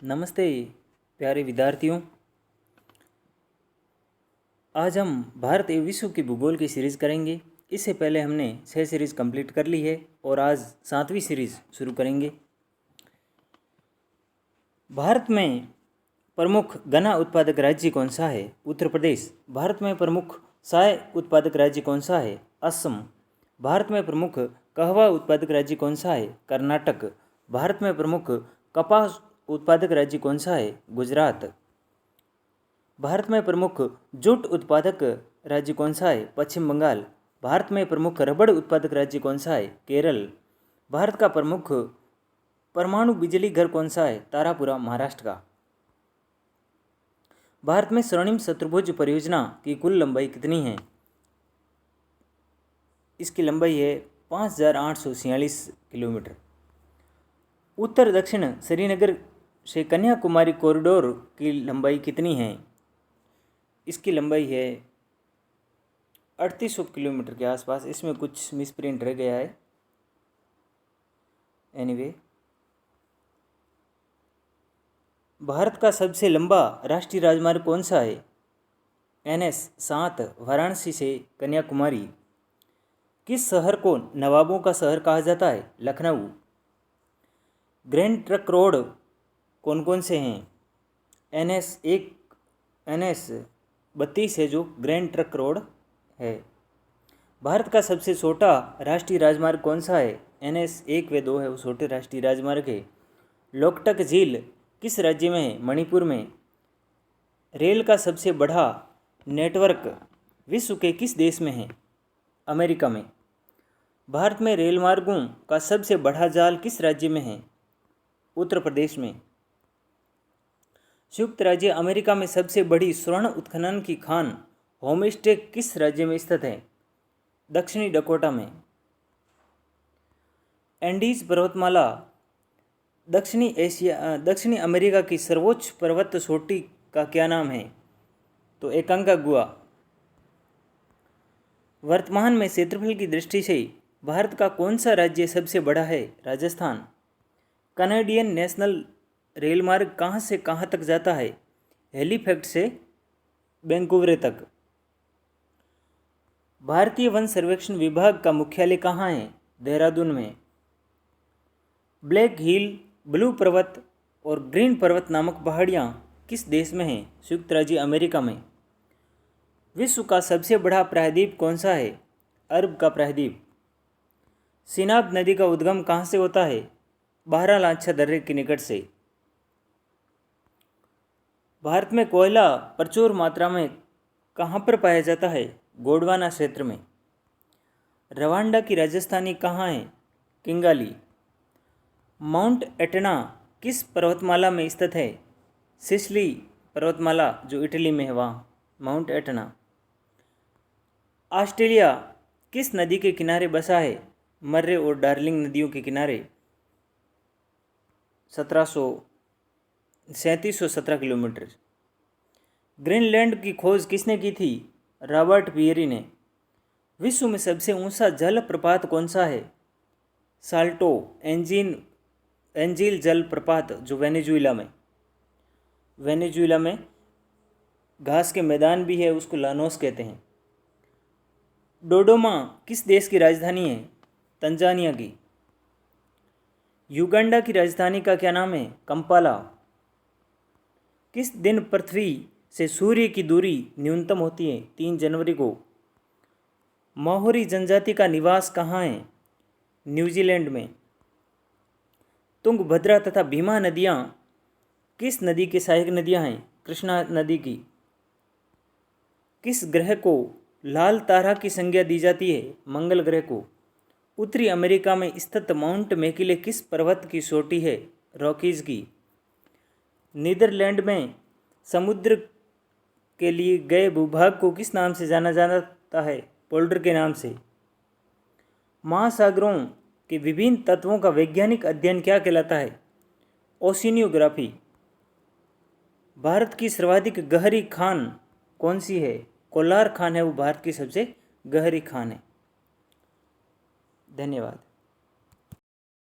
नमस्ते प्यारे विद्यार्थियों। आज हम भारत एवं विश्व की भूगोल की सीरीज़ करेंगे। इससे पहले हमने 6 सीरीज़ कंप्लीट कर ली है और आज 7वीं सीरीज़ शुरू करेंगे। भारत में प्रमुख गन्ना उत्पादक राज्य कौन सा है? उत्तर प्रदेश। भारत में प्रमुख चाय उत्पादक राज्य कौन सा है? असम। भारत में प्रमुख कहवा उत्पादक राज्य कौन सा है? कर्नाटक। भारत में प्रमुख कपास उत्पादक राज्य कौन सा है? गुजरात। भारत में प्रमुख जूट उत्पादक राज्य कौन सा है? पश्चिम बंगाल। भारत में प्रमुख रबड़ उत्पादक राज्य कौन सा है? केरल। भारत का प्रमुख परमाणु बिजली घर कौन सा है? तारापुरा, महाराष्ट्र का। भारत में स्वर्णिम चतुर्भुज परियोजना की कुल लंबाई कितनी है? इसकी लंबाई है 5846 किलोमीटर। उत्तर दक्षिण श्रीनगर से कन्याकुमारी कॉरिडोर की लंबाई कितनी है? इसकी लंबाई है 3800 किलोमीटर के आसपास। इसमें कुछ मिसप्रिंट रह गया है। एनीवे, भारत का सबसे लंबा राष्ट्रीय राजमार्ग कौन सा है? NH 7 वाराणसी से कन्याकुमारी। किस शहर को नवाबों का शहर कहा जाता है? लखनऊ। ग्रैंड ट्रंक रोड कौन कौन से हैं? NH 1 NH 32 है जो ग्रैंड ट्रंक रोड है। भारत का सबसे छोटा राष्ट्रीय राजमार्ग कौन सा है? NH 1 व 2 है, वो छोटे राष्ट्रीय राजमार्ग है। लोकटक झील किस राज्य में है? मणिपुर में। रेल का सबसे बड़ा नेटवर्क विश्व के किस देश में है? अमेरिका में। भारत में रेल मार्गों का सबसे बड़ा जाल किस राज्य में है? उत्तर प्रदेश में। संयुक्त राज्य अमेरिका में सबसे बड़ी स्वर्ण उत्खनन की खान होमस्टे किस राज्य में स्थित है? दक्षिणी डकोटा में। एंडीज पर्वतमाला दक्षिणी अमेरिका की सर्वोच्च पर्वत चोटी का क्या नाम है? तो एकांकागुआ। वर्तमान में क्षेत्रफल की दृष्टि से भारत का कौन सा राज्य सबसे बड़ा है? राजस्थान। कनाडियन नेशनल रेलमार्ग कहाँ से कहाँ तक जाता है? हेलीफैक्ट से वैंकूवर तक। भारतीय वन सर्वेक्षण विभाग का मुख्यालय कहाँ है? देहरादून में। ब्लैक हिल, ब्लू पर्वत और ग्रीन पर्वत नामक पहाड़ियाँ किस देश में हैं? संयुक्त राज्य अमेरिका में। विश्व का सबसे बड़ा प्रायद्वीप कौन सा है? अरब का प्रायद्वीप। सिनाब नदी का उद्गम कहाँ से होता है? बारालाचा दर्रे के निकट से। भारत में कोयला प्रचुर मात्रा में कहाँ पर पाया जाता है? गोंडवाना क्षेत्र में। रवांडा की राजधानी कहाँ है? किंगाली। माउंट एटना किस पर्वतमाला में स्थित है? सिसिली पर्वतमाला जो इटली में है वहाँ माउंट एटना। ऑस्ट्रेलिया किस नदी के किनारे बसा है? मर्रे और डार्लिंग नदियों के किनारे। 3717 किलोमीटर। ग्रीनलैंड की खोज किसने की थी? रॉबर्ट पियरी ने। विश्व में सबसे ऊंचा जल प्रपात कौन सा है? साल्टो एंजिल जल प्रपात जो वेनेजुएला में घास के मैदान भी है, उसको लानोस कहते हैं। डोडोमा किस देश की राजधानी है? तंजानिया की। युगांडा की राजधानी का क्या नाम है? कंपाला। किस दिन पृथ्वी से सूर्य की दूरी न्यूनतम होती है? 3 जनवरी को। माओरी जनजाति का निवास कहाँ है? न्यूजीलैंड में। तुंगभद्रा तथा भीमा नदियाँ किस नदी की सहायक नदियाँ हैं? कृष्णा नदी की। किस ग्रह को लाल तारा की संज्ञा दी जाती है? मंगल ग्रह को। उत्तरी अमेरिका में स्थित माउंट मैकिले किस पर्वत की चोटी है? रॉकीज की। नीदरलैंड में समुद्र के लिए गए भूभाग को किस नाम से जाना जाता है? पोल्डर के नाम से। महासागरों के विभिन्न तत्वों का वैज्ञानिक अध्ययन क्या कहलाता है? ओशिनियोग्राफी। भारत की सर्वाधिक गहरी खान कौन सी है? कोलार खान है, वो भारत की सबसे गहरी खान है। धन्यवाद।